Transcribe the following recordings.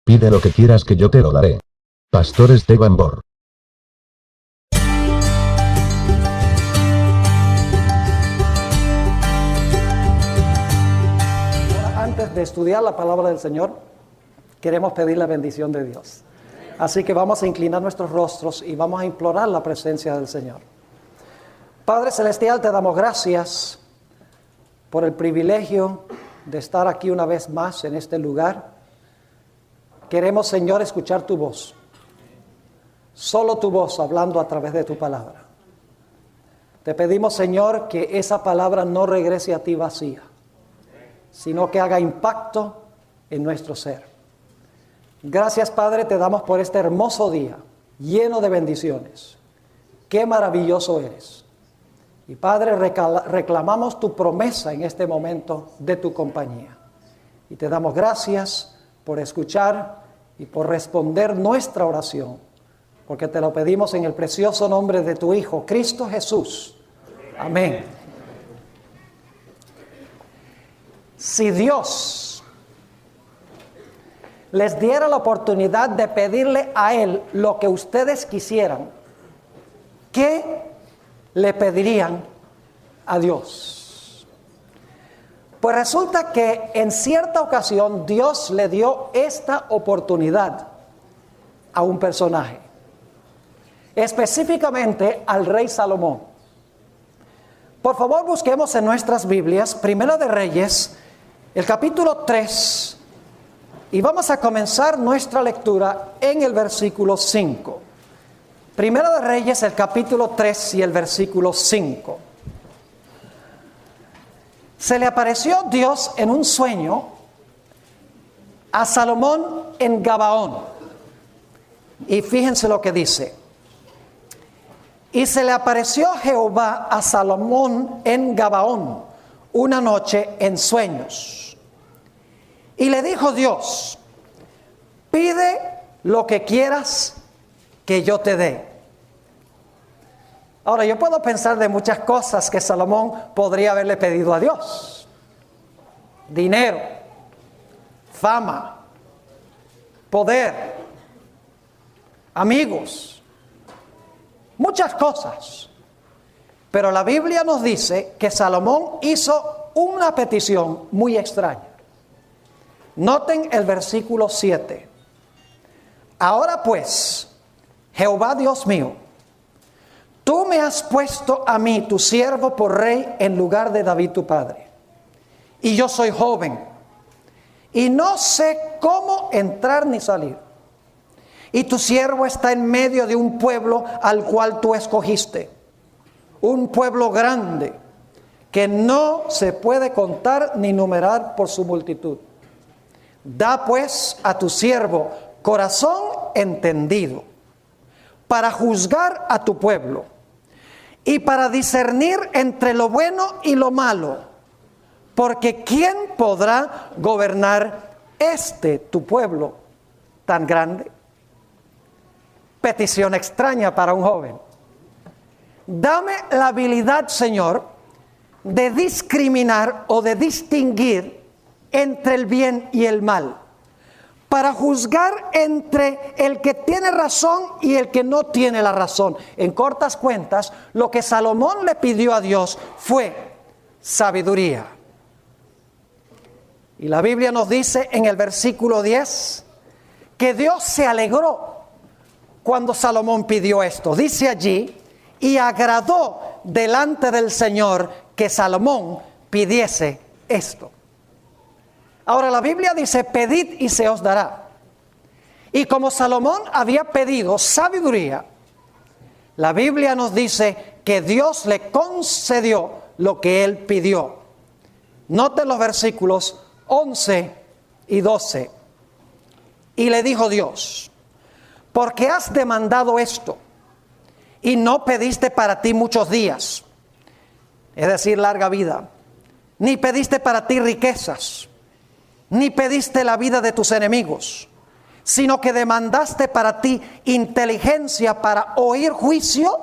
Pide lo que quieras que yo te lo daré. Pastor Esteban Bor. Antes de estudiar la palabra del Señor, queremos pedir la bendición de Dios. Así que vamos a inclinar nuestros rostros y vamos a implorar la presencia del Señor. Padre Celestial, te damos gracias por el privilegio de estar aquí una vez más en este lugar. Queremos, Señor, escuchar tu voz. Solo tu voz hablando a través de tu palabra. Te pedimos, Señor, que esa palabra no regrese a ti vacía, sino que haga impacto en nuestro ser. Gracias, Padre, te damos por este hermoso día, lleno de bendiciones. Qué maravilloso eres. Y Padre, reclamamos tu promesa en este momento de tu compañía. Y te damos gracias por escuchar y por responder nuestra oración, porque te lo pedimos en el precioso nombre de tu Hijo, Cristo Jesús. Amén. Si Dios les diera la oportunidad de pedirle a Él lo que ustedes quisieran, ¿qué le pedirían a Dios? Pues resulta que en cierta ocasión Dios le dio esta oportunidad a un personaje, específicamente al rey Salomón. Por favor, busquemos en nuestras Biblias, Primera de Reyes, el capítulo 3, y vamos a comenzar nuestra lectura en el versículo 5. Primera de Reyes, el capítulo 3 y el versículo 5. Se le apareció Dios en un sueño a Salomón en Gabaón. Y fíjense lo que dice. Y se le apareció Jehová a Salomón en Gabaón una noche en sueños. Y le dijo Dios: pide lo que quieras que yo te dé. Ahora, yo puedo pensar de muchas cosas que Salomón podría haberle pedido a Dios. Dinero, fama, poder, amigos, muchas cosas. Pero la Biblia nos dice que Salomón hizo una petición muy extraña. Noten el versículo 7. Ahora pues, Jehová Dios mío, tú me has puesto a mí, tu siervo, por rey en lugar de David tu padre. Y yo soy joven, y no sé cómo entrar ni salir. Y tu siervo está en medio de un pueblo al cual tú escogiste. Un pueblo grande, que no se puede contar ni numerar por su multitud. Da pues a tu siervo corazón entendido, para juzgar a tu pueblo, y para discernir entre lo bueno y lo malo, porque ¿quién podrá gobernar tu pueblo tan grande? Petición extraña para un joven. Dame la habilidad, Señor, de discriminar o de distinguir entre el bien y el mal, para juzgar entre el que tiene razón y el que no tiene la razón. En cortas cuentas, lo que Salomón le pidió a Dios fue sabiduría. Y la Biblia nos dice en el versículo 10 que Dios se alegró cuando Salomón pidió esto. Dice allí: y agradó delante del Señor que Salomón pidiese esto. Ahora la Biblia dice: pedid y se os dará. Y como Salomón había pedido sabiduría, la Biblia nos dice que Dios le concedió lo que él pidió. Noten los versículos 11 y 12. Y le dijo Dios: porque has demandado esto, y no pediste para ti muchos días, es decir, larga vida, ni pediste para ti riquezas, ni pediste la vida de tus enemigos, sino que demandaste para ti inteligencia para oír juicio.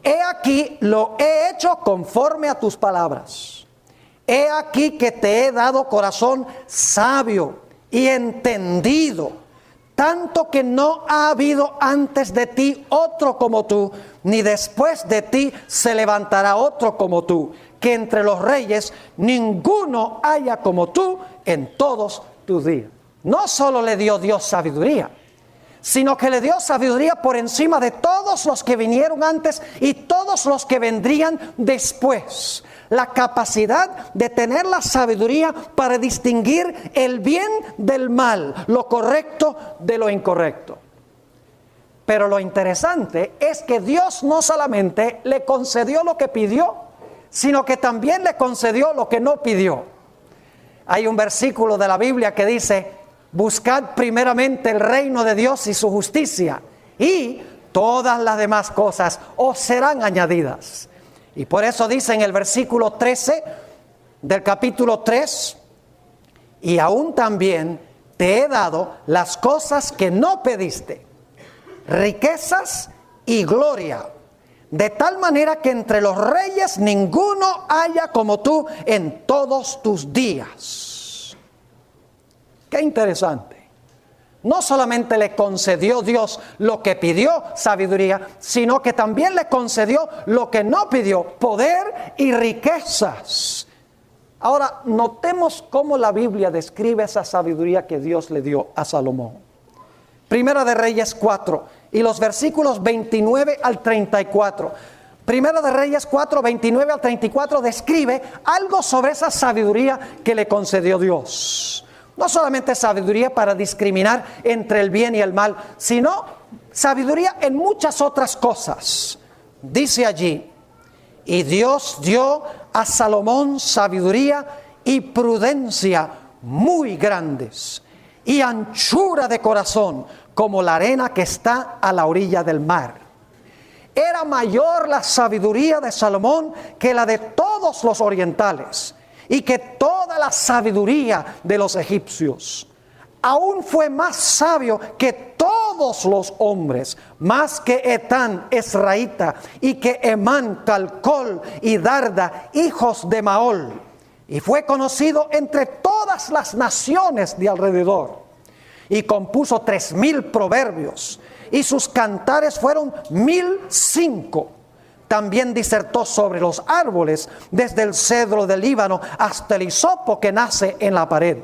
He aquí lo he hecho conforme a tus palabras. He aquí que te he dado corazón sabio y entendido, tanto que no ha habido antes de ti otro como tú, ni después de ti se levantará otro como tú, que entre los reyes ninguno haya como tú en todos tus días. No solo le dio Dios sabiduría, sino que le dio sabiduría por encima de todos los que vinieron antes y todos los que vendrían después. La capacidad de tener la sabiduría para distinguir el bien del mal, lo correcto de lo incorrecto. Pero lo interesante es que Dios no solamente le concedió lo que pidió, sino que también le concedió lo que no pidió. Hay un versículo de la Biblia que dice: buscad primeramente el reino de Dios y su justicia, y todas las demás cosas os serán añadidas. Y por eso dice en el versículo 13 del capítulo 3: y aún también te he dado las cosas que no pediste, riquezas y gloria, de tal manera que entre los reyes ninguno haya como tú en todos tus días. Qué interesante. No solamente le concedió Dios lo que pidió, sabiduría, sino que también le concedió lo que no pidió, poder y riquezas. Ahora, notemos cómo la Biblia describe esa sabiduría que Dios le dio a Salomón. Primera de Reyes 4 y los versículos 29 al 34. Primera de Reyes 4, 29 al 34 describe algo sobre esa sabiduría que le concedió Dios. No solamente sabiduría para discriminar entre el bien y el mal, sino sabiduría en muchas otras cosas. Dice allí: y Dios dio a Salomón sabiduría y prudencia muy grandes, y anchura de corazón como la arena que está a la orilla del mar. Era mayor la sabiduría de Salomón que la de todos los orientales, y que toda la sabiduría de los egipcios. Aún fue más sabio que todos los hombres, más que Etán Esraíta, y que Emán, Calcol y Darda, hijos de Maol. Y fue conocido entre todas las naciones de alrededor. Y compuso 3000 proverbios, y sus cantares fueron 1005. También disertó sobre los árboles, desde el cedro del Líbano hasta el hisopo que nace en la pared.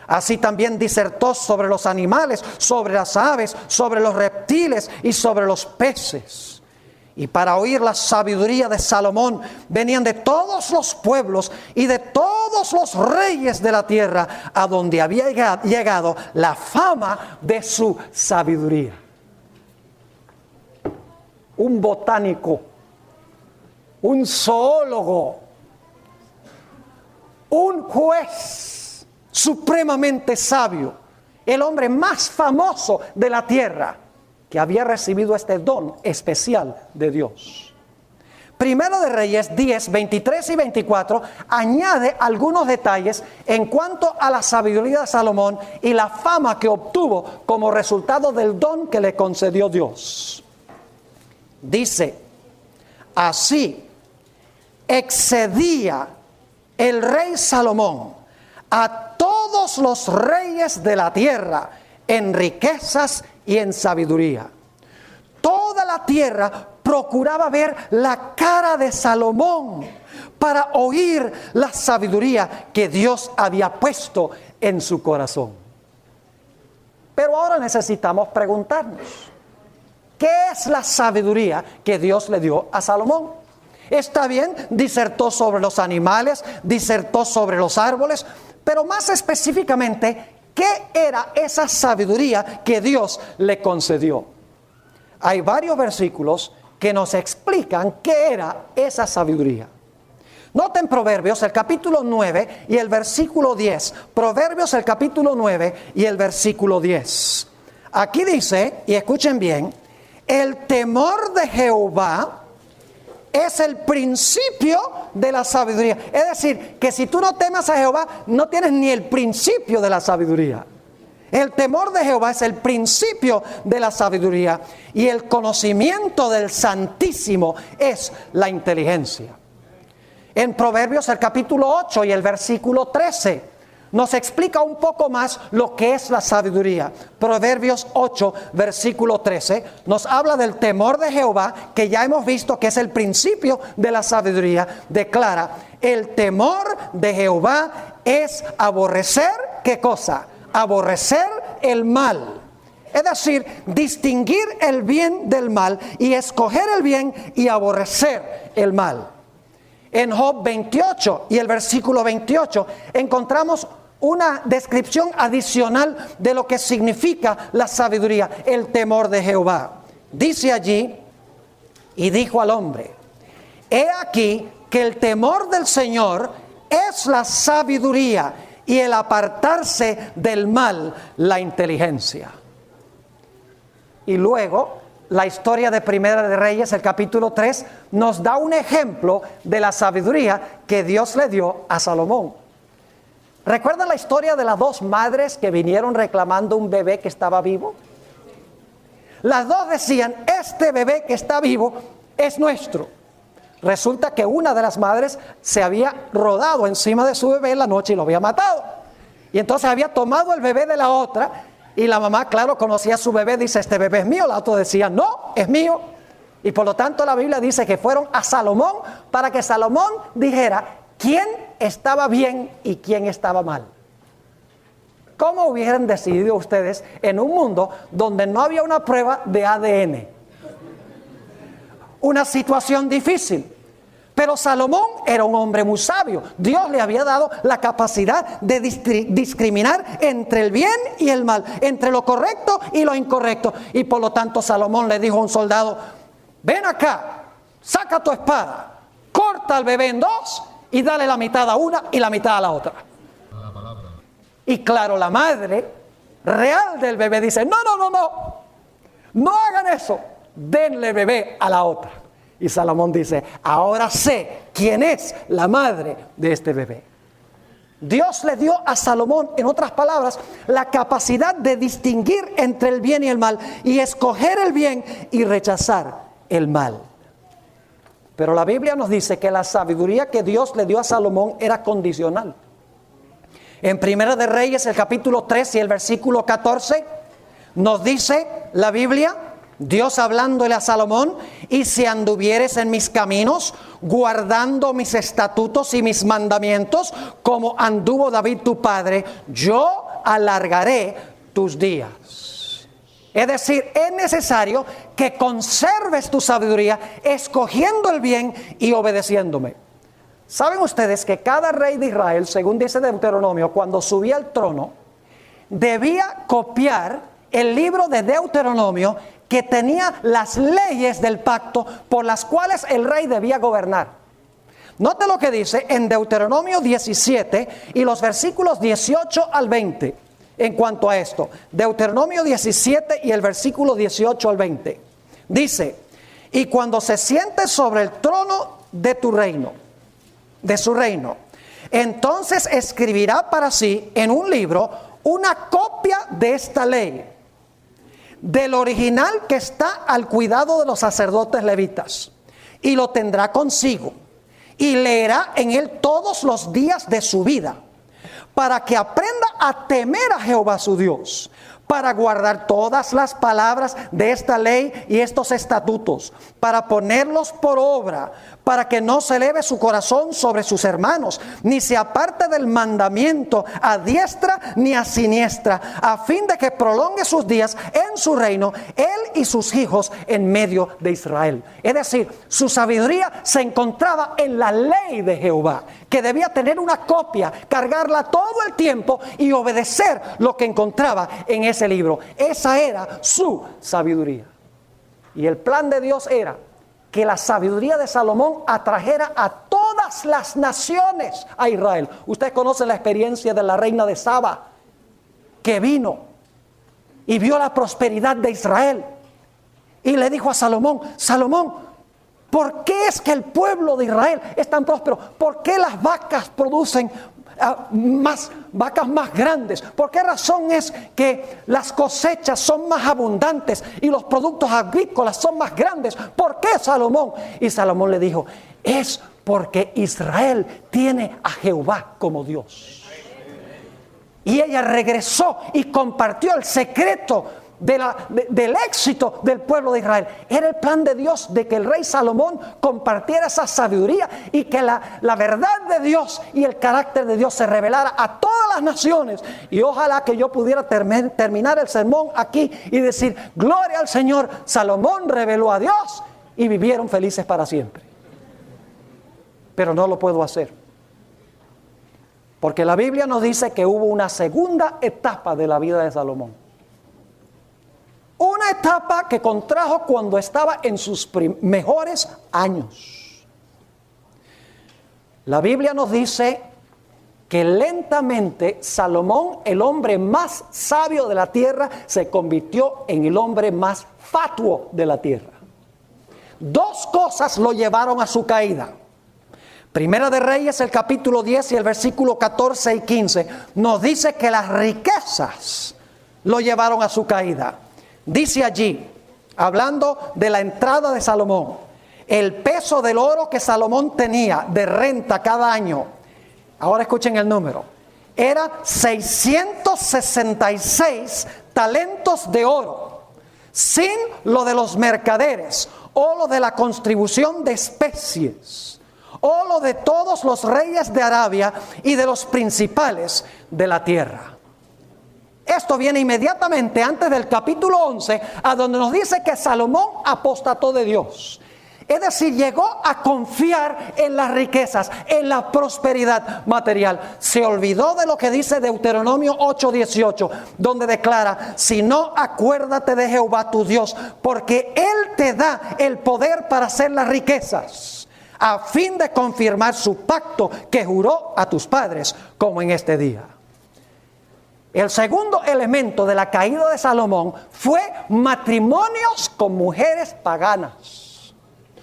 Así también disertó sobre los animales, sobre las aves, sobre los reptiles y sobre los peces. Y para oír la sabiduría de Salomón venían de todos los pueblos y de todos los reyes de la tierra, a donde había llegado la fama de su sabiduría. Un botánico, un zoólogo, un juez supremamente sabio, el hombre más famoso de la tierra, que había recibido este don especial de Dios. Primero de Reyes 10, 23 y 24 añade algunos detalles en cuanto a la sabiduría de Salomón y la fama que obtuvo como resultado del don que le concedió Dios. Dice: así excedía el rey Salomón a todos los reyes de la tierra en riquezas y en sabiduría. Toda la tierra procuraba ver la cara de Salomón para oír la sabiduría que Dios había puesto en su corazón. Pero ahora necesitamos preguntarnos: ¿qué es la sabiduría que Dios le dio a Salomón? Está bien, disertó sobre los animales, disertó sobre los árboles, pero más específicamente, ¿qué era esa sabiduría que Dios le concedió? Hay varios versículos que nos explican qué era esa sabiduría. Noten Proverbios, el capítulo 9 y el versículo 10. Proverbios, el capítulo 9 y el versículo 10. Aquí dice, y escuchen bien: el temor de Jehová es el principio de la sabiduría. Es decir, que si tú no temas a Jehová, no tienes ni el principio de la sabiduría. El temor de Jehová es el principio de la sabiduría, y el conocimiento del Santísimo es la inteligencia. En Proverbios, el capítulo 8 y el versículo 13, nos explica un poco más lo que es la sabiduría. Proverbios 8, versículo 13, nos habla del temor de Jehová, que ya hemos visto que es el principio de la sabiduría. Declara, el temor de Jehová es aborrecer, ¿qué cosa? Aborrecer el mal. Es decir, distinguir el bien del mal y escoger el bien y aborrecer el mal. En Job 28 y el versículo 28 encontramos una descripción adicional de lo que significa la sabiduría, el temor de Jehová. Dice allí, y dijo al hombre, he aquí que el temor del Señor es la sabiduría y el apartarse del mal, la inteligencia. Y luego, la historia de Primera de Reyes, el capítulo 3, nos da un ejemplo de la sabiduría que Dios le dio a Salomón. ¿Recuerdan la historia de las dos madres que vinieron reclamando un bebé que estaba vivo? Las dos decían, este bebé que está vivo es nuestro. Resulta que una de las madres se había rodado encima de su bebé en la noche y lo había matado. Y entonces había tomado el bebé de la otra. Y la mamá, claro, conocía a su bebé, dice, este bebé es mío. La otra decía, no, es mío. Y por lo tanto la Biblia dice que fueron a Salomón para que Salomón dijera quién estaba bien y quién estaba mal. ¿Cómo hubieran decidido ustedes en un mundo donde no había una prueba de ADN? Una situación difícil. Pero Salomón era un hombre muy sabio. Dios le había dado la capacidad de discriminar entre el bien y el mal, entre lo correcto y lo incorrecto. Y por lo tanto Salomón le dijo a un soldado, ven acá, saca tu espada, corta al bebé en dos y dale la mitad a una y la mitad a la otra. Y claro, la madre real del bebé dice, no hagan eso, denle bebé a la otra. Y Salomón dice, ahora sé quién es la madre de este bebé. Dios le dio a Salomón, en otras palabras, la capacidad de distinguir entre el bien y el mal y escoger el bien y rechazar el mal. Pero la Biblia nos dice que la sabiduría que Dios le dio a Salomón era condicional. En Primera de Reyes, el capítulo 3 y el versículo 14, nos dice la Biblia, Dios hablándole a Salomón, y si anduvieres en mis caminos, guardando mis estatutos y mis mandamientos, como anduvo David tu padre, yo alargaré tus días. Es decir, es necesario que conserves tu sabiduría, escogiendo el bien y obedeciéndome. ¿Saben ustedes que cada rey de Israel, según dice Deuteronomio, cuando subía al trono, debía copiar el libro de Deuteronomio que tenía las leyes del pacto por las cuales el rey debía gobernar? Note lo que dice en Deuteronomio 17 y los versículos 18 al 20 en cuanto a esto. Deuteronomio 17 y el versículo 18 al 20. Dice, y cuando se siente sobre el trono de tu reino, de su reino, entonces escribirá para sí en un libro una copia de esta ley, del original que está al cuidado de los sacerdotes levitas, y lo tendrá consigo, y leerá en él todos los días de su vida, para que aprenda a temer a Jehová su Dios, para guardar todas las palabras de esta ley y estos estatutos, para ponerlos por obra, para que no se eleve su corazón sobre sus hermanos, ni se aparte del mandamiento a diestra ni a siniestra, a fin de que prolongue sus días en su reino, él y sus hijos en medio de Israel. Es decir, su sabiduría se encontraba en la ley de Jehová, que debía tener una copia, cargarla todo el tiempo y obedecer lo que encontraba en ese libro. Esa era su sabiduría. Y el plan de Dios era que la sabiduría de Salomón atrajera a todas las naciones a Israel. Ustedes conocen la experiencia de la reina de Saba, que vino y vio la prosperidad de Israel. Y le dijo a Salomón, Salomón, ¿por qué es que el pueblo de Israel es tan próspero? ¿Por qué las vacas producen vacas más grandes? ¿Por qué razón es que las cosechas son más abundantes y los productos agrícolas son más grandes? ¿Por qué, Salomón? Y Salomón le dijo, es porque Israel tiene a Jehová como Dios. Y ella regresó y compartió el secreto del éxito del pueblo de Israel. Era el plan de Dios de que el rey Salomón compartiera esa sabiduría y que la verdad de Dios y el carácter de Dios se revelara a todas las naciones. Y ojalá que yo pudiera terminar el sermón aquí y decir: gloria al Señor, Salomón reveló a Dios y vivieron felices para siempre. Pero no lo puedo hacer, porque la Biblia nos dice que hubo una segunda etapa de la vida de Salomón. Una etapa que contrajo cuando estaba en sus mejores años. La Biblia nos dice que lentamente Salomón, el hombre más sabio de la tierra, se convirtió en el hombre más fatuo de la tierra. Dos cosas lo llevaron a su caída. Primera de Reyes, el capítulo 10 y el versículo 14 y 15, nos dice que las riquezas lo llevaron a su caída. Dice allí, hablando de la entrada de Salomón, el peso del oro que Salomón tenía de renta cada año, ahora escuchen el número, era 666 talentos de oro, sin lo de los mercaderes o lo de la contribución de especies, o lo de todos los reyes de Arabia y de los principales de la tierra. Esto viene inmediatamente antes del capítulo 11, a donde nos dice que Salomón apostató de Dios. Es decir, llegó a confiar en las riquezas, en la prosperidad material. Se olvidó de lo que dice Deuteronomio 8:18, donde declara: si no, acuérdate de Jehová tu Dios, porque Él te da el poder para hacer las riquezas, a fin de confirmar su pacto que juró a tus padres, como en este día. El segundo elemento de la caída de Salomón fue matrimonios con mujeres paganas.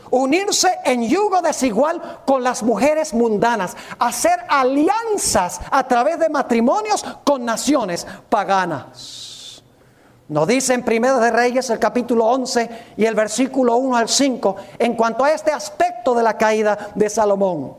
Unirse en yugo desigual con las mujeres mundanas. Hacer alianzas a través de matrimonios con naciones paganas. Nos dice en Primera de Reyes, el capítulo 11 y el versículo 1 al 5, en cuanto a este aspecto de la caída de Salomón.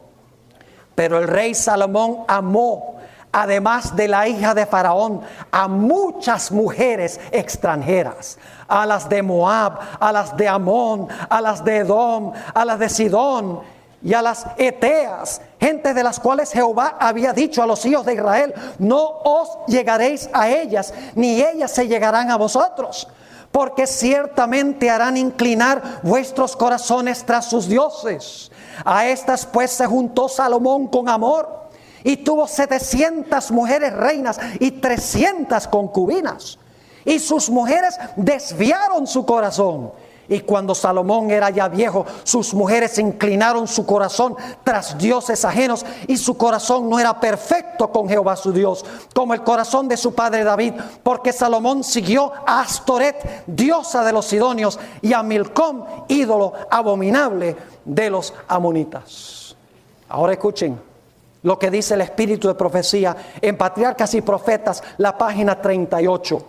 Pero el rey Salomón amó, además de la hija de Faraón, a muchas mujeres extranjeras, a las de Moab, a las de Amón, a las de Edom, a las de Sidón y a las Eteas, gente de las cuales Jehová había dicho a los hijos de Israel: no os llegaréis a ellas, ni ellas se llegarán a vosotros, porque ciertamente harán inclinar vuestros corazones tras sus dioses. A estas pues se juntó Salomón con amor, y tuvo 700 mujeres reinas y 300 concubinas. Y sus mujeres desviaron su corazón. Y cuando Salomón era ya viejo, sus mujeres inclinaron su corazón tras dioses ajenos, y su corazón no era perfecto con Jehová su Dios, como el corazón de su padre David, porque Salomón siguió a Astoret, diosa de los sidonios, y a Milcom, ídolo abominable de los amonitas. Ahora escuchen lo que dice el espíritu de profecía en Patriarcas y Profetas, la página 38.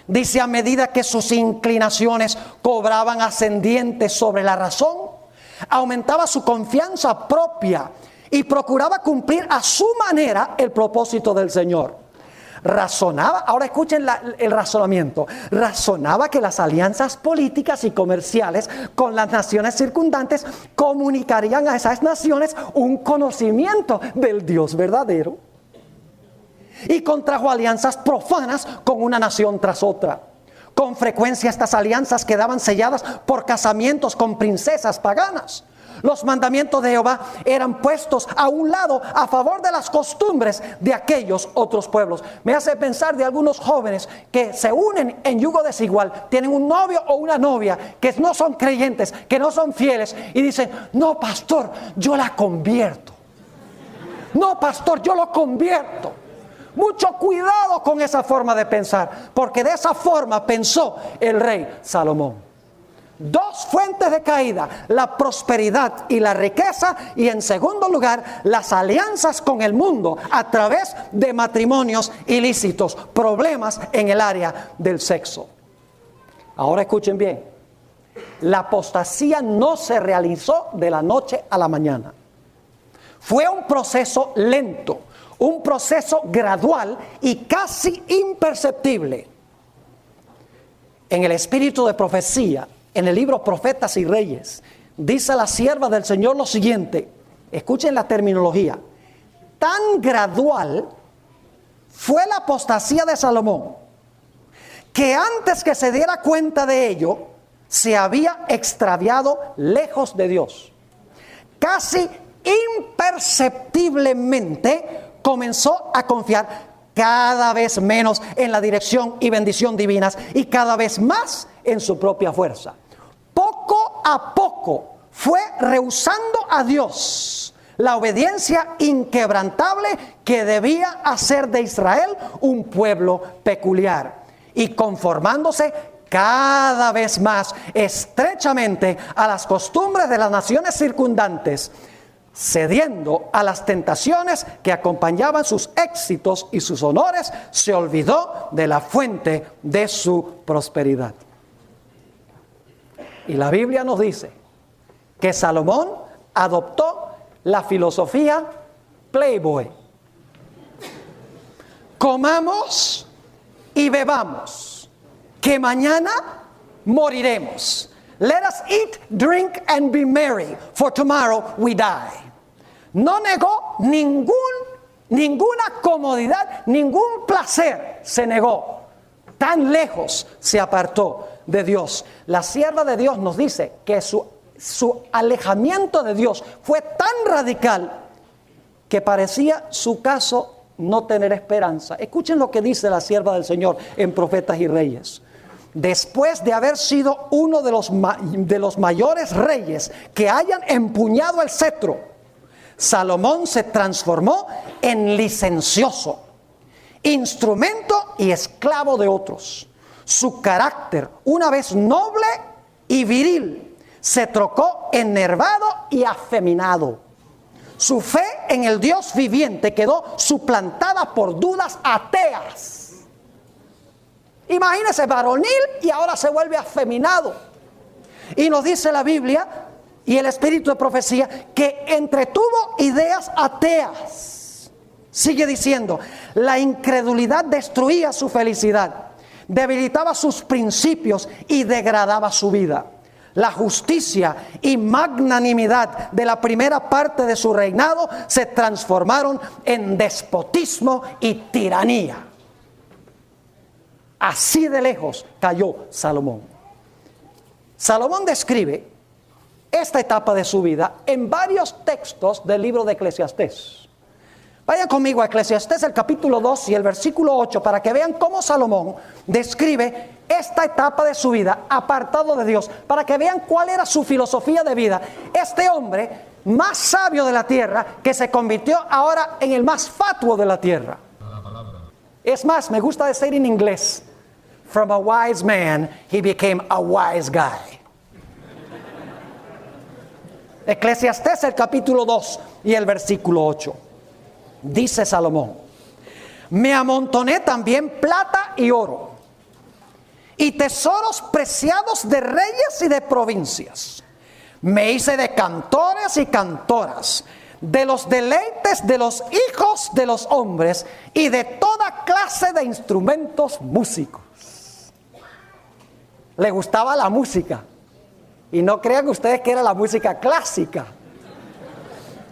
Dice: a medida que sus inclinaciones cobraban ascendientes sobre la razón, aumentaba su confianza propia y procuraba cumplir a su manera el propósito del Señor. Razonaba, ahora escuchen el razonamiento, razonaba que las alianzas políticas y comerciales con las naciones circundantes comunicarían a esas naciones un conocimiento del Dios verdadero, y contrajo alianzas profanas con una nación tras otra. Con frecuencia estas alianzas quedaban selladas por casamientos con princesas paganas. Los mandamientos de Jehová eran puestos a un lado a favor de las costumbres de aquellos otros pueblos. Me hace pensar de algunos jóvenes que se unen en yugo desigual, tienen un novio o una novia que no son creyentes, que no son fieles, y dicen: no, pastor, yo la convierto. No, pastor, yo lo convierto. Mucho cuidado con esa forma de pensar, porque de esa forma pensó el rey Salomón. Dos fuentes de caída: la prosperidad y la riqueza, y en segundo lugar, las alianzas con el mundo a través de matrimonios ilícitos, problemas en el área del sexo. Ahora escuchen bien, la apostasía no se realizó de la noche a la mañana. Fue un proceso lento, un proceso gradual y casi imperceptible. En el espíritu de profecía, en el libro Profetas y Reyes, dice la sierva del Señor lo siguiente, escuchen la terminología: tan gradual fue la apostasía de Salomón, que antes que se diera cuenta de ello, se había extraviado lejos de Dios. Casi imperceptiblemente comenzó a confiar cada vez menos en la dirección y bendición divinas y cada vez más en su propia fuerza. Poco a poco fue rehusando a Dios la obediencia inquebrantable que debía hacer de Israel un pueblo peculiar y conformándose cada vez más estrechamente a las costumbres de las naciones circundantes, cediendo a las tentaciones que acompañaban sus éxitos y sus honores, se olvidó de la fuente de su prosperidad. Y la Biblia nos dice que Salomón adoptó la filosofía Playboy. Comamos y bebamos, que mañana moriremos. Let us eat, drink and be merry, for tomorrow we die. No negó ninguna comodidad, ningún placer se negó. Tan lejos se apartó de Dios. La sierva de Dios nos dice que su alejamiento de Dios fue tan radical que parecía su caso no tener esperanza. Escuchen lo que dice la sierva del Señor en Profetas y Reyes. Después de haber sido uno de los mayores reyes que hayan empuñado el cetro, Salomón se transformó en licencioso, instrumento y esclavo de otros. Su carácter, una vez noble y viril, se trocó en enervado y afeminado. Su fe en el Dios viviente quedó suplantada por dudas ateas. Imagínese, varonil y ahora se vuelve afeminado. Y nos dice la Biblia y el espíritu de profecía que entretuvo ideas ateas. Sigue diciendo, la incredulidad destruía su felicidad, debilitaba sus principios y degradaba su vida. La justicia y magnanimidad de la primera parte de su reinado se transformaron en despotismo y tiranía. Así de lejos cayó Salomón. Salomón describe esta etapa de su vida en varios textos del libro de Eclesiastés. Vayan conmigo a Eclesiastés, el capítulo 2 y el versículo 8, para que vean cómo Salomón describe esta etapa de su vida apartado de Dios, para que vean cuál era su filosofía de vida. Este hombre más sabio de la tierra, que se convirtió ahora en el más fatuo de la tierra. Es más, me gusta decir en inglés, from a wise man, he became a wise guy. Eclesiastés, el capítulo 2 y el versículo 8. Dice Salomón, me amontoné también plata y oro, y tesoros preciados de reyes y de provincias. Me hice de cantores y cantoras, de los deleites de los hijos de los hombres, y de toda clase de instrumentos músicos. Le gustaba la música. Y no crean ustedes que era la música clásica.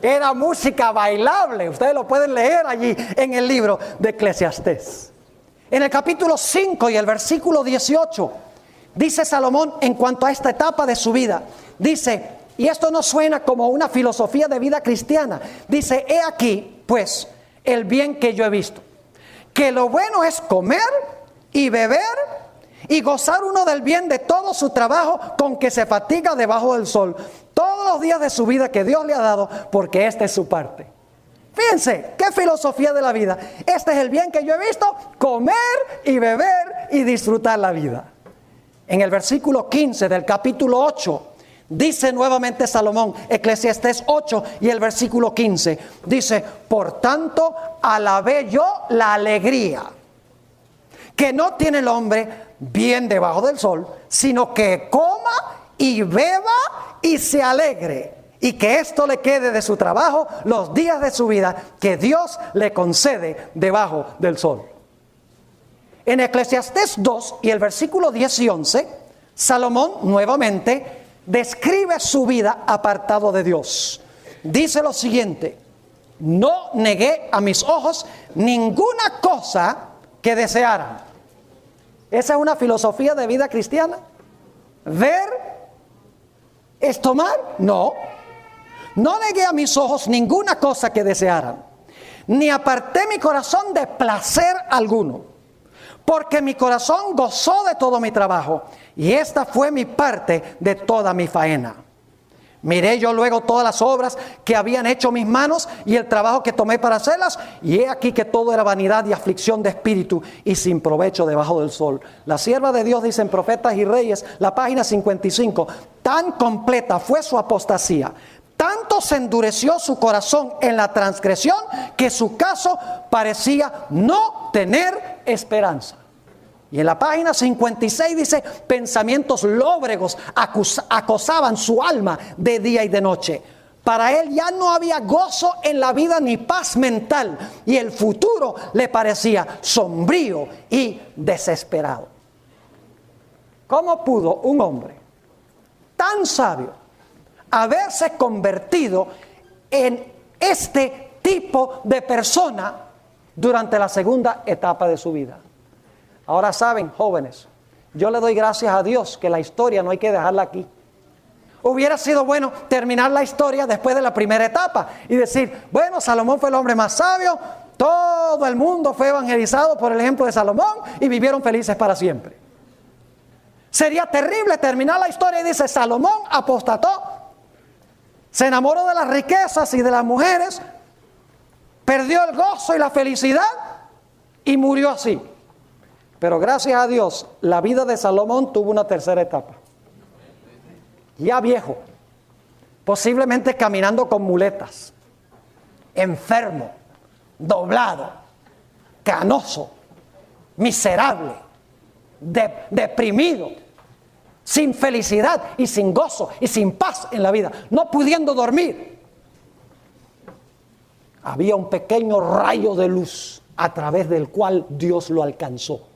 Era música bailable. Ustedes lo pueden leer allí en el libro de Eclesiastés. En el capítulo 5 y el versículo 18, dice Salomón en cuanto a esta etapa de su vida. Dice, y esto no suena como una filosofía de vida cristiana. Dice, he aquí, pues, el bien que yo he visto. Que lo bueno es comer y beber y gozar uno del bien de todo su trabajo con que se fatiga debajo del sol todos los días de su vida que Dios le ha dado, porque esta es su parte. Fíjense, qué filosofía de la vida. Este es el bien que yo he visto, comer y beber y disfrutar la vida. En el versículo 15 del capítulo 8, dice nuevamente Salomón, Eclesiastés 8 y el versículo 15, dice, por tanto, alabé yo la alegría que no tiene el hombre bien debajo del sol, sino que coma y beba y se alegre. y que esto le quede de su trabajo los días de su vida que Dios le concede debajo del sol. En Eclesiastés 2 y el versículo 10 y 11, Salomón nuevamente describe su vida apartado de Dios. Dice lo siguiente: no negué a mis ojos ninguna cosa que desearan. Esa es una filosofía de vida cristiana. ¿Ver es tomar? No. No negué a mis ojos ninguna cosa que desearan, ni aparté mi corazón de placer alguno, porque mi corazón gozó de todo mi trabajo, y esta fue mi parte de toda mi faena. Miré yo luego todas las obras que habían hecho mis manos y el trabajo que tomé para hacerlas, y he aquí que todo era vanidad y aflicción de espíritu y sin provecho debajo del sol. La sierva de Dios dice en Profetas y Reyes, la página 55, tan completa fue su apostasía, tanto se endureció su corazón en la transgresión, que su caso parecía no tener esperanza. Y en la página 56 dice, pensamientos lóbregos acosaban su alma de día y de noche. Para él ya no había gozo en la vida ni paz mental, y el futuro le parecía sombrío y desesperado. ¿Cómo pudo un hombre tan sabio haberse convertido en este tipo de persona durante la segunda etapa de su vida? Ahora saben, jóvenes, yo le doy gracias a Dios que la historia no hay que dejarla aquí. Hubiera sido bueno terminar la historia después de la primera etapa y decir, bueno, Salomón fue el hombre más sabio, todo el mundo fue evangelizado por el ejemplo de Salomón y vivieron felices para siempre. Sería terrible terminar la historia y dice, Salomón apostató, se enamoró de las riquezas y de las mujeres, perdió el gozo y la felicidad y murió así. Pero gracias a Dios, la vida de Salomón tuvo una tercera etapa. Ya viejo, posiblemente caminando con muletas, enfermo, doblado, canoso, miserable, deprimido, sin felicidad y sin gozo y sin paz en la vida, no pudiendo dormir. Había un pequeño rayo de luz a través del cual Dios lo alcanzó.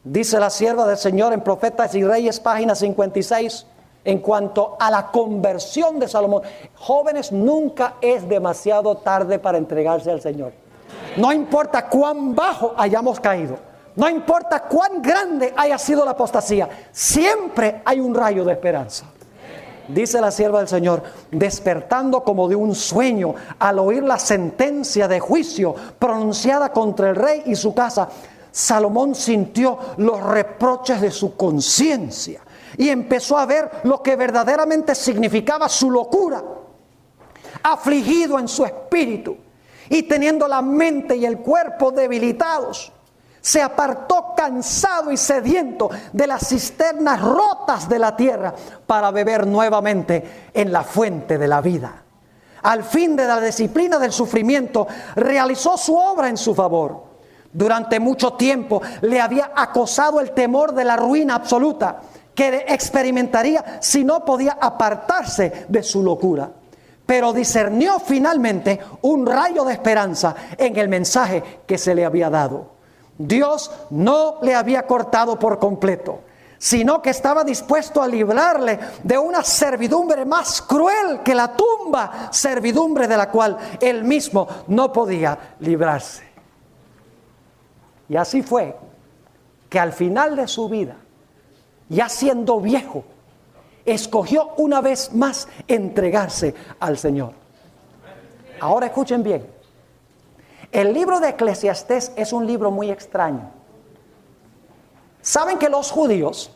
Dice la sierva del Señor en Profetas y Reyes, página 56, en cuanto a la conversión de Salomón. Jóvenes, nunca es demasiado tarde para entregarse al Señor. No importa cuán bajo hayamos caído, no importa cuán grande haya sido la apostasía, siempre hay un rayo de esperanza. Dice la sierva del Señor, despertando como de un sueño al oír la sentencia de juicio pronunciada contra el rey y su casa, Salomón sintió los reproches de su conciencia y empezó a ver lo que verdaderamente significaba su locura. Afligido en su espíritu y teniendo la mente y el cuerpo debilitados, se apartó cansado y sediento de las cisternas rotas de la tierra para beber nuevamente en la fuente de la vida. Al fin de la disciplina del sufrimiento, realizó su obra en su favor. Durante mucho tiempo le había acosado el temor de la ruina absoluta que experimentaría si no podía apartarse de su locura. Pero discernió finalmente un rayo de esperanza en el mensaje que se le había dado. Dios no le había cortado por completo, sino que estaba dispuesto a librarle de una servidumbre más cruel que la tumba, servidumbre de la cual él mismo no podía librarse. Y así fue que al final de su vida, ya siendo viejo, escogió una vez más entregarse al Señor. Ahora escuchen bien. El libro de Eclesiastés es un libro muy extraño. Saben que los judíos,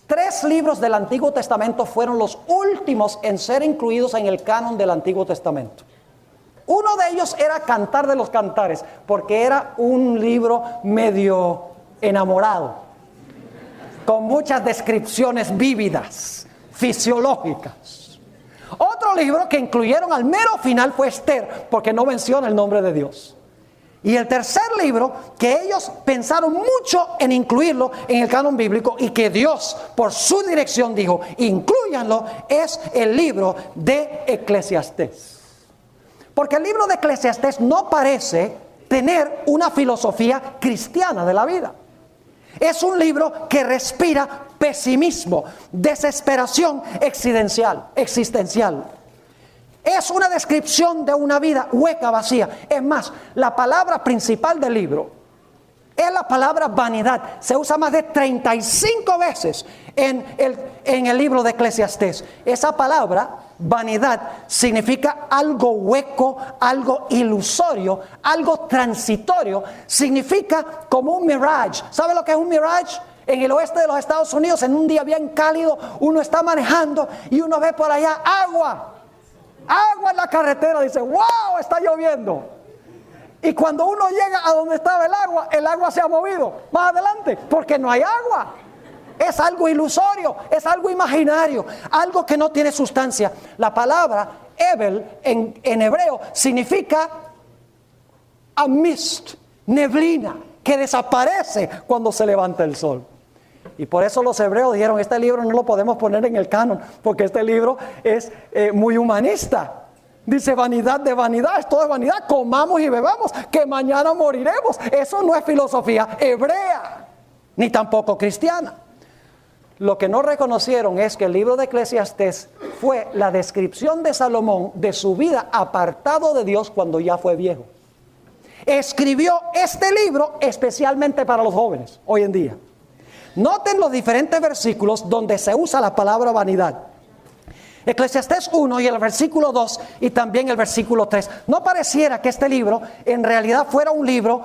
3 libros del Antiguo Testamento fueron los últimos en ser incluidos en el canon del Antiguo Testamento. Uno de ellos era Cantar de los Cantares, porque era un libro medio enamorado, con muchas descripciones vívidas, fisiológicas. Otro libro que incluyeron al mero final fue Esther, porque no menciona el nombre de Dios. Y el tercer libro que ellos pensaron mucho en incluirlo en el canon bíblico y que Dios por su dirección dijo, inclúyanlo, es el libro de Eclesiastés. Porque el libro de Eclesiastés no parece tener una filosofía cristiana de la vida. Es un libro que respira pesimismo, desesperación existencial. Es una descripción de una vida hueca, vacía. Es más, la palabra principal del libro es la palabra vanidad. Se usa más de 35 veces en el libro de Eclesiastés. Esa palabra, vanidad, significa algo hueco, algo ilusorio, algo transitorio. Significa como un mirage. ¿Sabe lo que es un mirage? En el oeste de los Estados Unidos, en un día bien cálido, uno está manejando y uno ve por allá agua en la carretera, dice, wow, está lloviendo. Y cuando uno llega a donde estaba el agua se ha movido más adelante, porque no hay agua. Es algo ilusorio, es algo imaginario, algo que no tiene sustancia. La palabra Evel en hebreo significa a mist, neblina, que desaparece cuando se levanta el sol. Y por eso los hebreos dijeron, este libro no lo podemos poner en el canon, porque este libro es muy humanista. Dice, vanidad de vanidad, es todo vanidad, comamos y bebamos, que mañana moriremos. Eso no es filosofía hebrea, ni tampoco cristiana. Lo que no reconocieron es que el libro de Eclesiastés fue la descripción de Salomón de su vida apartado de Dios cuando ya fue viejo. Escribió este libro especialmente para los jóvenes hoy en día. Noten los diferentes versículos donde se usa la palabra vanidad. Eclesiastés 1 y el versículo 2 y también el versículo 3. No pareciera que este libro en realidad fuera un libro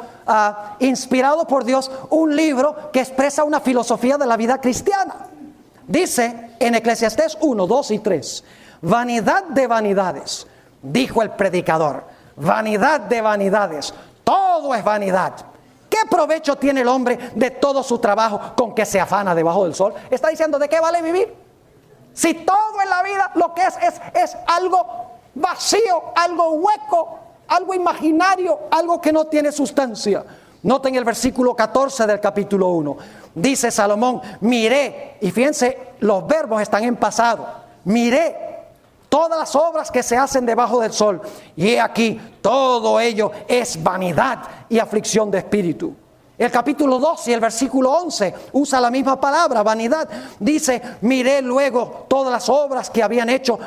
inspirado por Dios, un libro que expresa una filosofía de la vida cristiana. Dice en Eclesiastés 1, 2 y 3, vanidad de vanidades, dijo el predicador, vanidad de vanidades, todo es vanidad. ¿Qué provecho tiene el hombre de todo su trabajo con que se afana debajo del sol? Está diciendo, ¿de qué vale vivir? Si todo en la vida lo que es algo vacío, algo hueco, algo imaginario, algo que no tiene sustancia. Noten el versículo 14 del capítulo 1. Dice Salomón, miré, y fíjense, los verbos están en pasado. Miré todas las obras que se hacen debajo del sol, y he aquí, todo ello es vanidad y aflicción de espíritu. El capítulo 2 y el versículo 11 usa la misma palabra, vanidad. Dice, miré luego todas las obras que habían hecho,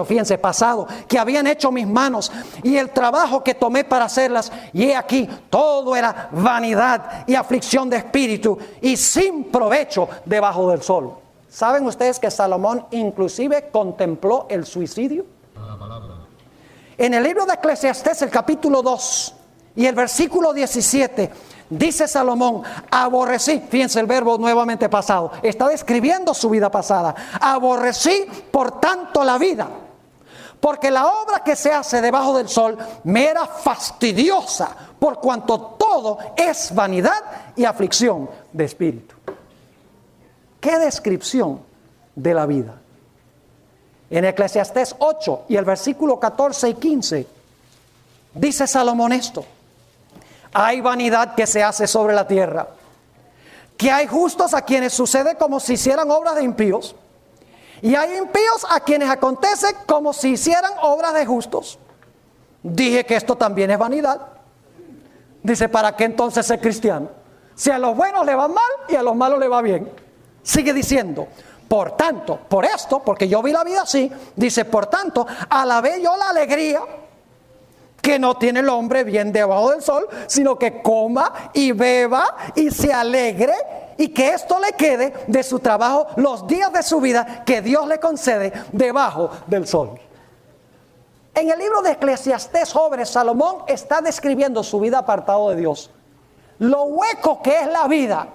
fíjense, pasado, que habían hecho mis manos, y el trabajo que tomé para hacerlas, y he aquí, todo era vanidad y aflicción de espíritu, y sin provecho debajo del sol. ¿Saben ustedes que Salomón inclusive contempló el suicidio? En el libro de Eclesiastés, el capítulo 2 y el versículo 17, dice Salomón, aborrecí, fíjense el verbo nuevamente pasado, está describiendo su vida pasada, aborrecí por tanto la vida, porque la obra que se hace debajo del sol me era fastidiosa, por cuanto todo es vanidad y aflicción de espíritu. ¿Qué descripción de la vida? En Eclesiastés 8 y el versículo 14 y 15, dice Salomón esto, hay vanidad que se hace sobre la tierra, que hay justos a quienes sucede como si hicieran obras de impíos, y hay impíos a quienes acontece como si hicieran obras de justos. Dije que esto también es vanidad. Dice, ¿para qué entonces ser cristiano? Si a los buenos le va mal y a los malos le va bien. Sigue diciendo, por tanto, por esto, porque yo vi la vida así, dice, por tanto, alabé yo la alegría que no tiene el hombre bien debajo del sol, sino que coma y beba y se alegre, y que esto le quede de su trabajo los días de su vida que Dios le concede debajo del sol. En el libro de Eclesiastés, jóvenes, Salomón está describiendo su vida apartado de Dios. Lo hueco que es la vida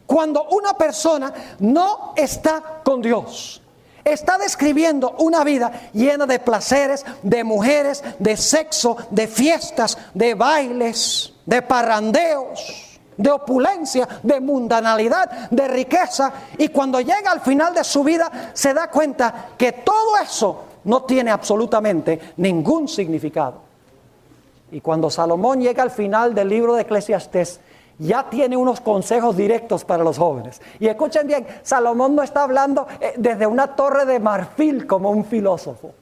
cuando una persona no está con Dios. Está describiendo una vida llena de placeres, de mujeres, de sexo, de fiestas, de bailes, de parrandeos, de opulencia, de mundanalidad, de riqueza. Y cuando llega al final de su vida se da cuenta que todo eso no tiene absolutamente ningún significado. Y cuando Salomón llega al final del libro de Eclesiastés, ya tiene unos consejos directos para los jóvenes. Y escuchen bien, Salomón no está hablando desde una torre de marfil como un filósofo.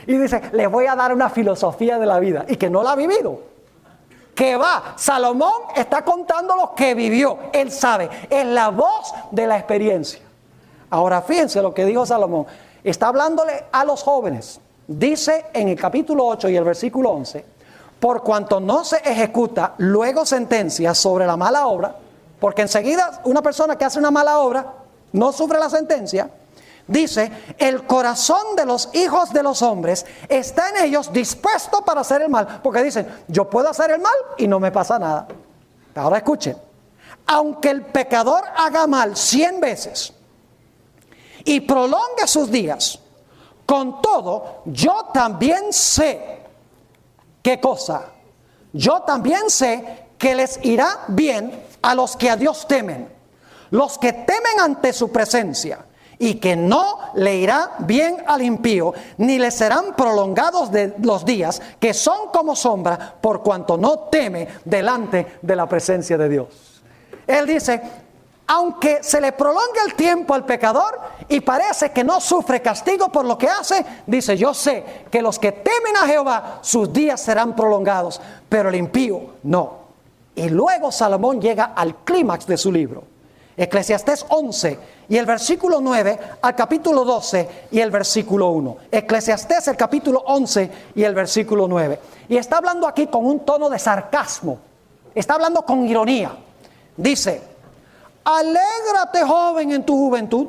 Y dice, les voy a dar una filosofía de la vida, y que no la ha vivido. Que va, Salomón está contando lo que vivió, él sabe, es la voz de la experiencia. Ahora fíjense lo que dijo Salomón, está hablándole a los jóvenes. Dice en el capítulo 8 y el versículo 11, por cuanto no se ejecuta luego sentencia sobre la mala obra, porque enseguida una persona que hace una mala obra no sufre la sentencia. Dice, el corazón de los hijos de los hombres está en ellos dispuesto para hacer el mal. Porque dicen, yo puedo hacer el mal y no me pasa nada. Ahora escuchen, aunque el pecador haga mal 100 veces y prolongue sus días, con todo, yo también sé, ¿qué cosa? Yo también sé que les irá bien a los que a Dios temen, los que temen ante su presencia. Y que no le irá bien al impío, ni le serán prolongados de los días, que son como sombra, por cuanto no teme delante de la presencia de Dios. Él dice, aunque se le prolongue el tiempo al pecador y parece que no sufre castigo por lo que hace, dice, yo sé que los que temen a Jehová, sus días serán prolongados, pero el impío no. Y luego Salomón llega al clímax de su libro. Eclesiastés 11 y el versículo 9 al capítulo 12 y el versículo 1. Eclesiastés el capítulo 11 y el versículo 9. Y está hablando aquí con un tono de sarcasmo. Está hablando con ironía. Dice, alégrate joven en tu juventud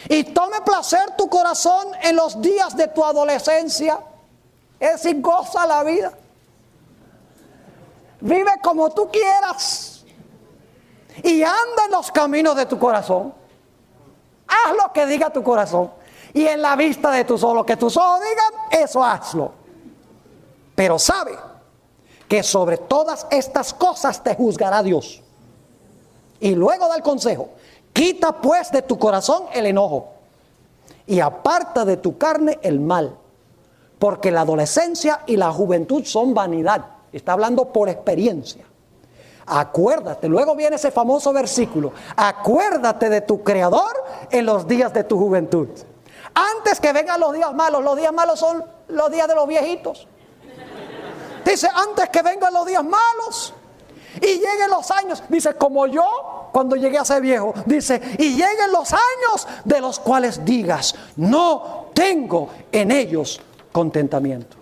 y tome placer tu corazón en los días de tu adolescencia. Es decir, goza la vida. Vive como tú quieras. Y anda en los caminos de tu corazón. Haz lo que diga tu corazón. Y en la vista de tus ojos, lo que tus ojos digan, eso hazlo. Pero sabe que sobre todas estas cosas te juzgará Dios. Y luego da el consejo. Quita pues de tu corazón el enojo. Y aparta de tu carne el mal. Porque la adolescencia y la juventud son vanidad. Está hablando por experiencia. Acuérdate, luego viene ese famoso versículo, acuérdate de tu Creador en los días de tu juventud. Antes que vengan los días malos son los días de los viejitos. Dice, antes que vengan los días malos y lleguen los años, dice, como yo cuando llegué a ser viejo, dice, y lleguen los años de los cuales digas, no tengo en ellos contentamiento.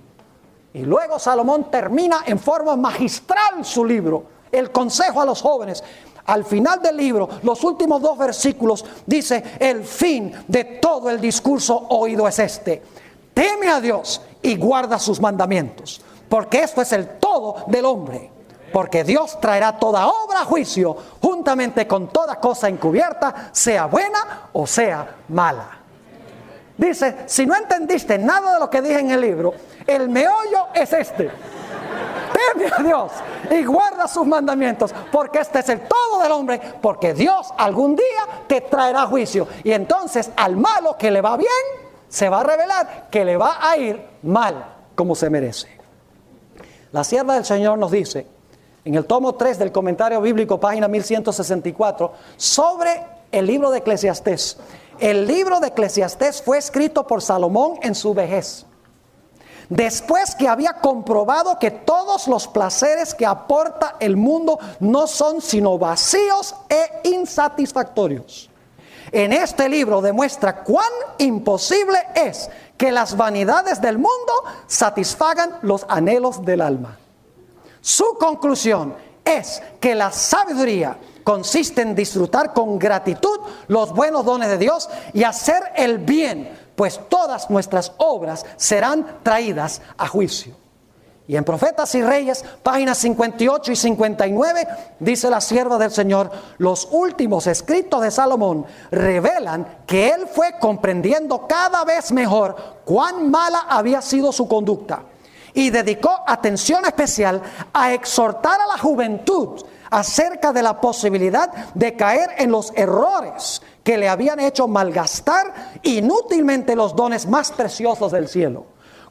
Y luego Salomón termina en forma magistral su libro. El consejo a los jóvenes. Al final del libro, los últimos 2 versículos, dice, el fin de todo el discurso oído es este. Teme a Dios y guarda sus mandamientos, porque esto es el todo del hombre. Porque Dios traerá toda obra a juicio, juntamente con toda cosa encubierta, sea buena o sea mala. Dice, si no entendiste nada de lo que dije en el libro, el meollo es este. Teme a Dios y guarda sus mandamientos, porque este es el todo del hombre, porque Dios algún día te traerá juicio. Y entonces al malo que le va bien, se va a revelar que le va a ir mal como se merece. La sierva del Señor nos dice, en el tomo 3 del comentario bíblico, página 1164, sobre el libro de Eclesiastés. El libro de Eclesiastés fue escrito por Salomón en su vejez. Después que había comprobado que todos los placeres que aporta el mundo no son sino vacíos e insatisfactorios. En este libro demuestra cuán imposible es que las vanidades del mundo satisfagan los anhelos del alma. Su conclusión es que la sabiduría consiste en disfrutar con gratitud los buenos dones de Dios y hacer el bien, pues todas nuestras obras serán traídas a juicio. Y en Profetas y Reyes, páginas 58 y 59, dice la sierva del Señor, los últimos escritos de Salomón revelan que él fue comprendiendo cada vez mejor cuán mala había sido su conducta y dedicó atención especial a exhortar a la juventud acerca de la posibilidad de caer en los errores que le habían hecho malgastar inútilmente los dones más preciosos del cielo.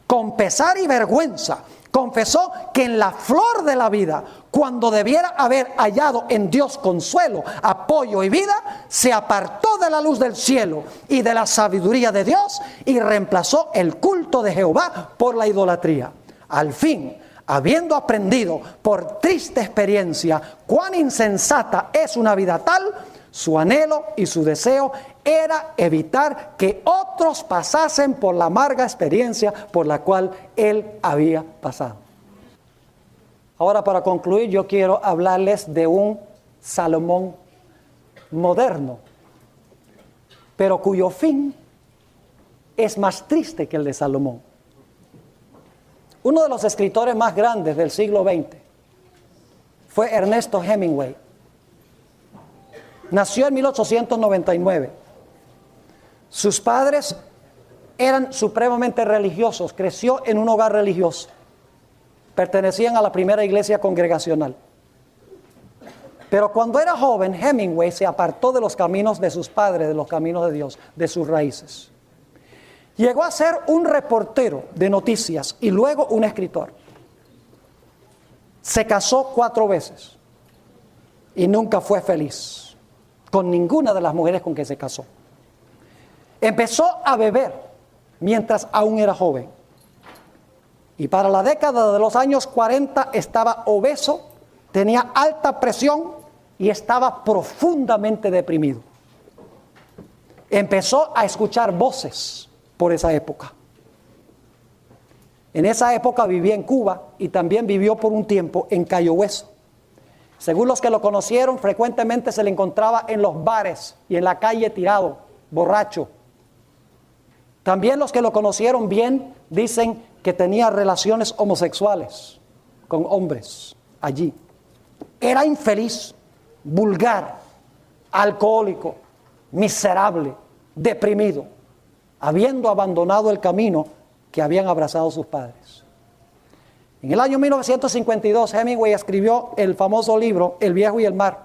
Con pesar y vergüenza Confesó que en la flor de la vida, cuando debiera haber hallado en Dios consuelo, apoyo y vida, se apartó de la luz del cielo y de la sabiduría de Dios y reemplazó el culto de Jehová por la idolatría. Al fin, habiendo aprendido por triste experiencia cuán insensata es una vida tal, su anhelo y su deseo era evitar que otros pasasen por la amarga experiencia por la cual él había pasado. Ahora, para concluir, yo quiero hablarles de un Salomón moderno, pero cuyo fin es más triste que el de Salomón. Uno de los escritores más grandes del siglo XX fue Ernesto Hemingway. Nació en 1899. Sus padres eran supremamente religiosos. Creció en un hogar religioso. Pertenecían a la primera iglesia congregacional. Pero cuando era joven, Hemingway se apartó de los caminos de sus padres, de los caminos de Dios, de sus raíces. Llegó a ser un reportero de noticias y luego un escritor. Se casó 4 veces y nunca fue feliz con ninguna de las mujeres con que se casó. Empezó a beber mientras aún era joven. Y para la década de los años 40 estaba obeso, tenía alta presión y estaba profundamente deprimido. Empezó a escuchar voces por esa época. En esa época vivía en Cuba y también vivió por un tiempo en Cayo Hueso. Según los que lo conocieron, frecuentemente se le encontraba en los bares y en la calle tirado, borracho. También los que lo conocieron bien dicen que tenía relaciones homosexuales con hombres allí. Era infeliz, vulgar, alcohólico, miserable, deprimido, habiendo abandonado el camino que habían abrazado sus padres. En el año 1952, Hemingway escribió el famoso libro El viejo y el mar,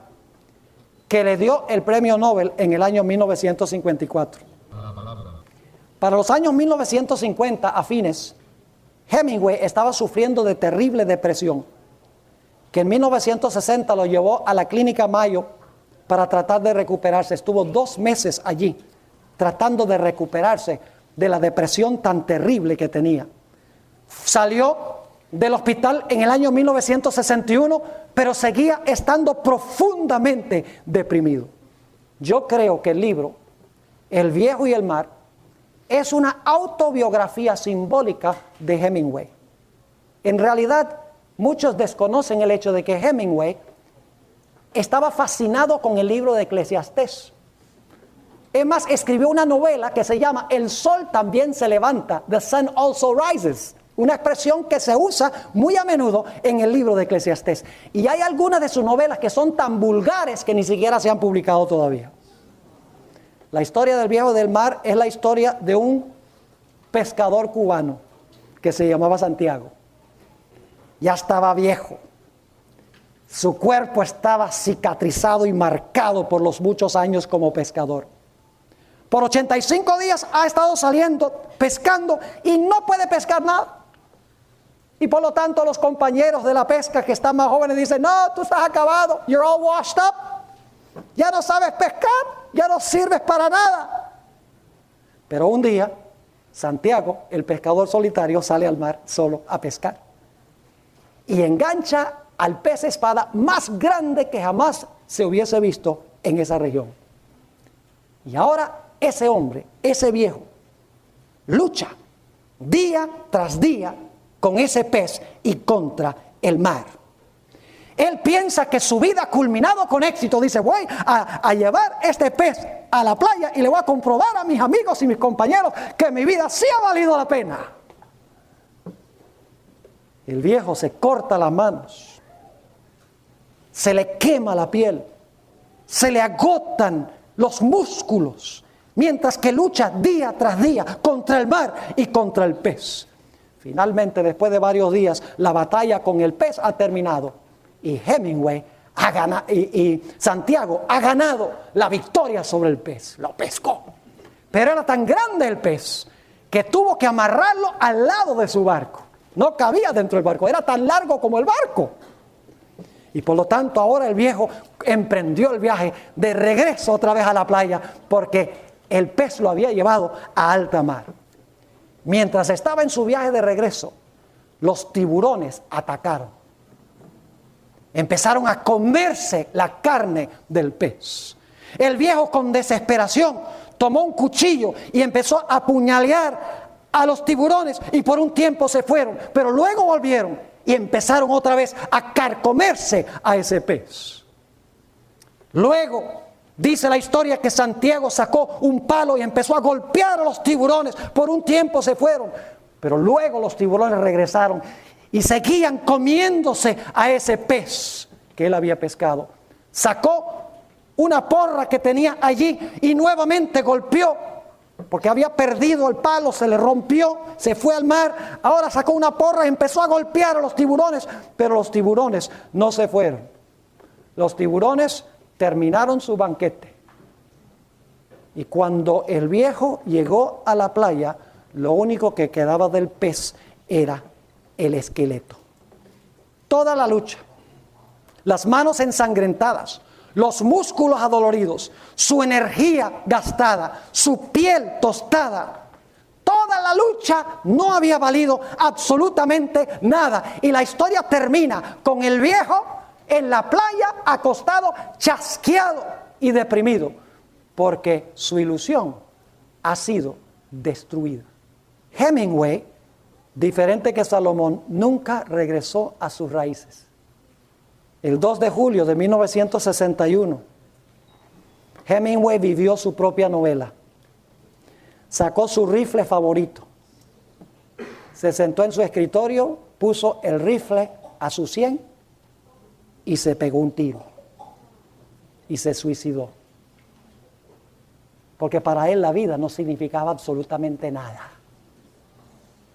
que le dio el premio Nobel en el año 1954. Para los años 1950, a fines, Hemingway estaba sufriendo de terrible depresión, que en 1960 lo llevó a la Clínica Mayo para tratar de recuperarse. Estuvo 2 meses allí, tratando de recuperarse de la depresión tan terrible que tenía. Salió del hospital en el año 1961, pero seguía estando profundamente deprimido. Yo creo que el libro El viejo y el mar es una autobiografía simbólica de Hemingway. En realidad, muchos desconocen el hecho de que Hemingway estaba fascinado con el libro de Eclesiastés. Es más, escribió una novela que se llama El sol también se levanta, The Sun Also Rises. Una expresión que se usa muy a menudo en el libro de Eclesiastés. Y hay algunas de sus novelas que son tan vulgares que ni siquiera se han publicado todavía. La historia del viejo del mar es la historia de un pescador cubano que se llamaba Santiago. Ya estaba viejo. Su cuerpo estaba cicatrizado y marcado por los muchos años como pescador. Por 85 días ha estado saliendo, pescando y no puede pescar nada. Y por lo tanto los compañeros de la pesca que están más jóvenes dicen, no, tú estás acabado, you're all washed up, ya no sabes pescar, ya no sirves para nada. Pero un día, Santiago, el pescador solitario, sale al mar solo a pescar. Y engancha al pez espada más grande que jamás se hubiese visto en esa región. Y ahora ese hombre, ese viejo, lucha día tras día con ese pez y contra el mar. Él piensa que su vida ha culminado con éxito. Dice, voy a llevar este pez a la playa y le voy a comprobar a mis amigos y mis compañeros que mi vida sí ha valido la pena. El viejo se corta las manos, se le quema la piel, se le agotan los músculos, mientras que lucha día tras día contra el mar y contra el pez. Finalmente, después de varios días, la batalla con el pez ha terminado y Hemingway ha ganado, y Santiago ha ganado la victoria sobre el pez. Lo pescó, pero era tan grande el pez que tuvo que amarrarlo al lado de su barco. No cabía dentro del barco, era tan largo como el barco. Y por lo tanto ahora el viejo emprendió el viaje de regreso otra vez a la playa porque el pez lo había llevado a alta mar. Mientras estaba en su viaje de regreso, los tiburones atacaron. Empezaron a comerse la carne del pez. El viejo con desesperación tomó un cuchillo y empezó a apuñalar a los tiburones y por un tiempo se fueron, pero luego volvieron y empezaron otra vez a carcomerse a ese pez. Luego dice la historia que Santiago sacó un palo y empezó a golpear a los tiburones. Por un tiempo se fueron, pero luego los tiburones regresaron y seguían comiéndose a ese pez que él había pescado. Sacó una porra que tenía allí y nuevamente golpeó, porque había perdido el palo, se le rompió, se fue al mar. Ahora sacó una porra y empezó a golpear a los tiburones, pero los tiburones no se fueron. Los tiburones terminaron su banquete. Y cuando el viejo llegó a la playa, lo único que quedaba del pez era el esqueleto. Toda la lucha, las manos ensangrentadas, los músculos adoloridos, su energía gastada, su piel tostada. Toda la lucha no había valido absolutamente nada. Y la historia termina con el viejo en la playa, acostado, chasqueado y deprimido, porque su ilusión ha sido destruida. Hemingway, diferente que Salomón, nunca regresó a sus raíces. El 2 de julio de 1961, Hemingway vivió su propia novela. Sacó su rifle favorito. Se sentó en su escritorio, puso el rifle a su sien y se pegó un tiro. Y se suicidó. Porque para él la vida no significaba absolutamente nada.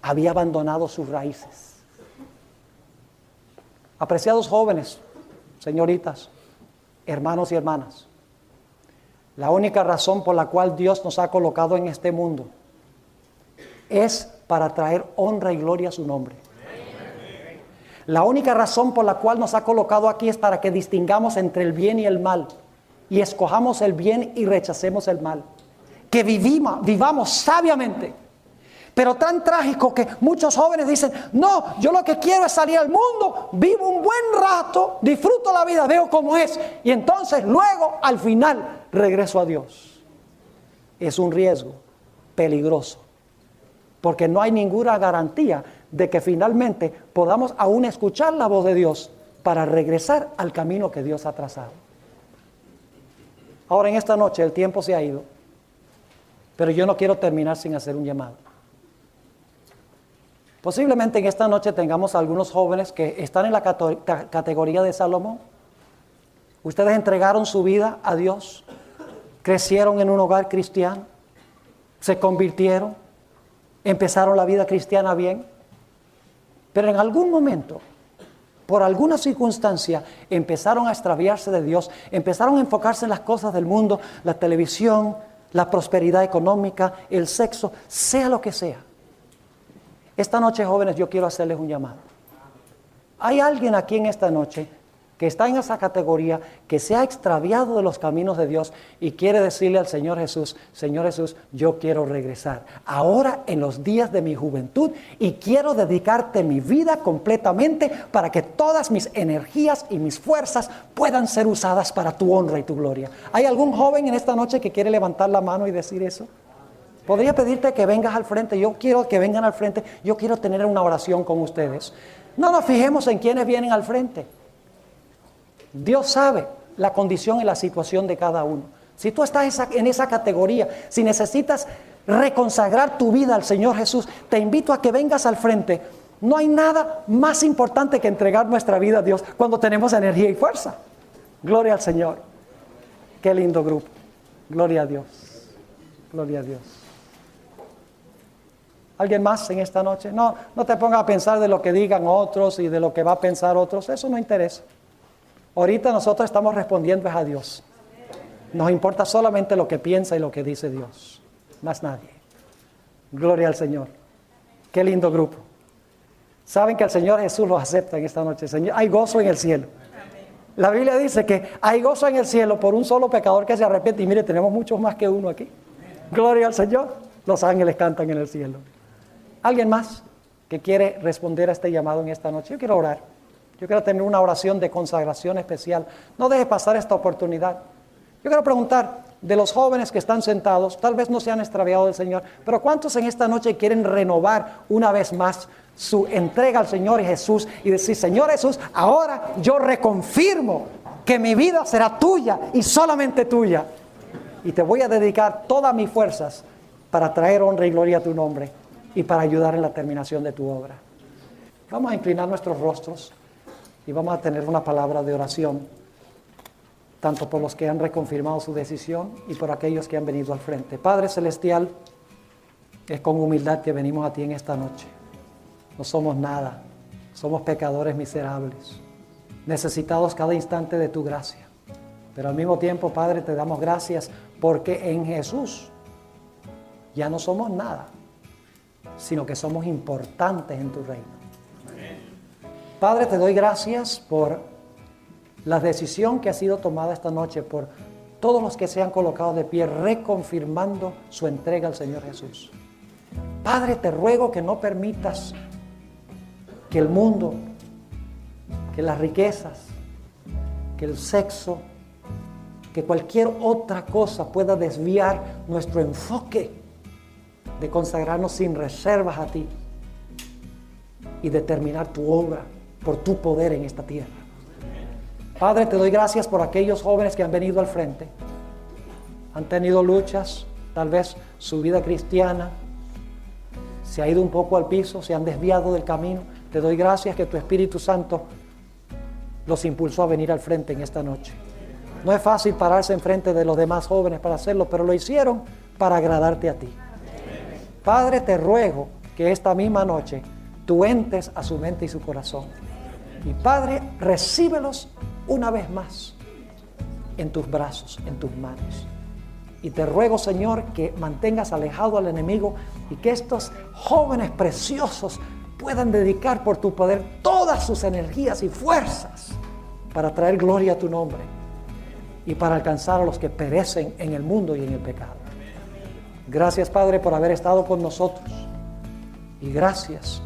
Había abandonado sus raíces. Apreciados jóvenes, señoritas, hermanos y hermanas, la única razón por la cual Dios nos ha colocado en este mundo es para traer honra y gloria a su nombre. La única razón por la cual nos ha colocado aquí es para que distingamos entre el bien y el mal y escojamos el bien y rechacemos el mal. Que vivamos sabiamente. Pero tan trágico que muchos jóvenes dicen, no, yo lo que quiero es salir al mundo, vivo un buen rato, disfruto la vida, veo cómo es, y entonces luego al final regreso a Dios. Es un riesgo peligroso, porque no hay ninguna garantía de que finalmente podamos aún escuchar la voz de Dios para regresar al camino que Dios ha trazado. Ahora en esta noche el tiempo se ha ido, pero yo no quiero terminar sin hacer un llamado. Posiblemente en esta noche tengamos algunos jóvenes que están en la categoría de Salomón. Ustedes entregaron su vida a Dios, crecieron en un hogar cristiano, se convirtieron, empezaron la vida cristiana bien, pero en algún momento, por alguna circunstancia, empezaron a extraviarse de Dios, empezaron a enfocarse en las cosas del mundo, la televisión, la prosperidad económica, el sexo, sea lo que sea. Esta noche, jóvenes, yo quiero hacerles un llamado. Hay alguien aquí en esta noche que está en esa categoría, que se ha extraviado de los caminos de Dios y quiere decirle al Señor Jesús, yo quiero regresar ahora en los días de mi juventud y quiero dedicarte mi vida completamente para que todas mis energías y mis fuerzas puedan ser usadas para tu honra y tu gloria. ¿Hay algún joven en esta noche que quiere levantar la mano y decir eso? Podría pedirte que vengas al frente. Yo quiero que vengan al frente. Yo quiero tener una oración con ustedes. No nos fijemos en quiénes vienen al frente. Dios sabe la condición y la situación de cada uno. Si tú estás en esa categoría, si necesitas reconsagrar tu vida al Señor Jesús, te invito a que vengas al frente. No hay nada más importante que entregar nuestra vida a Dios cuando tenemos energía y fuerza. Gloria al Señor. Qué lindo grupo. Gloria a Dios. Gloria a Dios. ¿Alguien más en esta noche? No te pongas a pensar de lo que digan otros y de lo que va a pensar otros. Eso no interesa. Ahorita nosotros estamos respondiendo a Dios. Nos importa solamente lo que piensa y lo que dice Dios. Más nadie. Gloria al Señor. Qué lindo grupo. Saben que el Señor Jesús los acepta en esta noche. Señor, hay gozo en el cielo. La Biblia dice que hay gozo en el cielo por un solo pecador que se arrepiente. Y mire, tenemos muchos más que uno aquí. Gloria al Señor. Los ángeles cantan en el cielo. ¿Alguien más que quiere responder a este llamado en esta noche? Yo quiero orar. Yo quiero tener una oración de consagración especial. No deje pasar esta oportunidad. Yo quiero preguntar de los jóvenes que están sentados, tal vez no se han extraviado del Señor, pero ¿cuántos en esta noche quieren renovar una vez más su entrega al Señor Jesús y decir, Señor Jesús, ahora yo reconfirmo que mi vida será tuya y solamente tuya? Y te voy a dedicar todas mis fuerzas para traer honra y gloria a tu nombre y para ayudar en la terminación de tu obra. Vamos a inclinar nuestros rostros y vamos a tener una palabra de oración, tanto por los que han reconfirmado su decisión y por aquellos que han venido al frente. Padre Celestial, es con humildad que venimos a ti en esta noche. No somos nada, somos pecadores miserables, necesitados cada instante de tu gracia. Pero al mismo tiempo, Padre, te damos gracias porque en Jesús ya no somos nada, sino que somos importantes en tu reino. Padre, te doy gracias por la decisión que ha sido tomada esta noche, por todos los que se han colocado de pie, reconfirmando su entrega al Señor Jesús. Padre, te ruego que no permitas que el mundo, que las riquezas, que el sexo, que cualquier otra cosa pueda desviar nuestro enfoque de consagrarnos sin reservas a ti y de terminar tu obra por tu poder en esta tierra. Padre, te doy gracias por aquellos jóvenes que han venido al frente, han tenido luchas, tal vez su vida cristiana se ha ido un poco al piso, se han desviado del camino. Te doy gracias que tu Espíritu Santo los impulsó a venir al frente en esta noche. No es fácil pararse enfrente de los demás jóvenes para hacerlo, pero lo hicieron para agradarte a ti. Padre, te ruego que esta misma noche tú entres a su mente y su corazón. Y Padre, recíbelos una vez más en tus brazos, en tus manos. Y te ruego, Señor, que mantengas alejado al enemigo y que estos jóvenes preciosos puedan dedicar por tu poder todas sus energías y fuerzas para traer gloria a tu nombre y para alcanzar a los que perecen en el mundo y en el pecado. Gracias, Padre, por haber estado con nosotros y gracias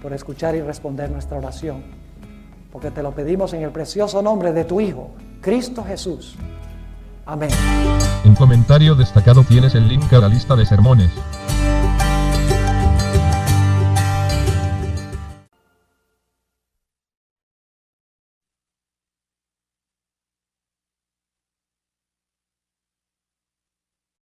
por escuchar y responder nuestra oración, porque te lo pedimos en el precioso nombre de tu Hijo, Cristo Jesús. Amén. En comentario destacado tienes el link a la lista de sermones.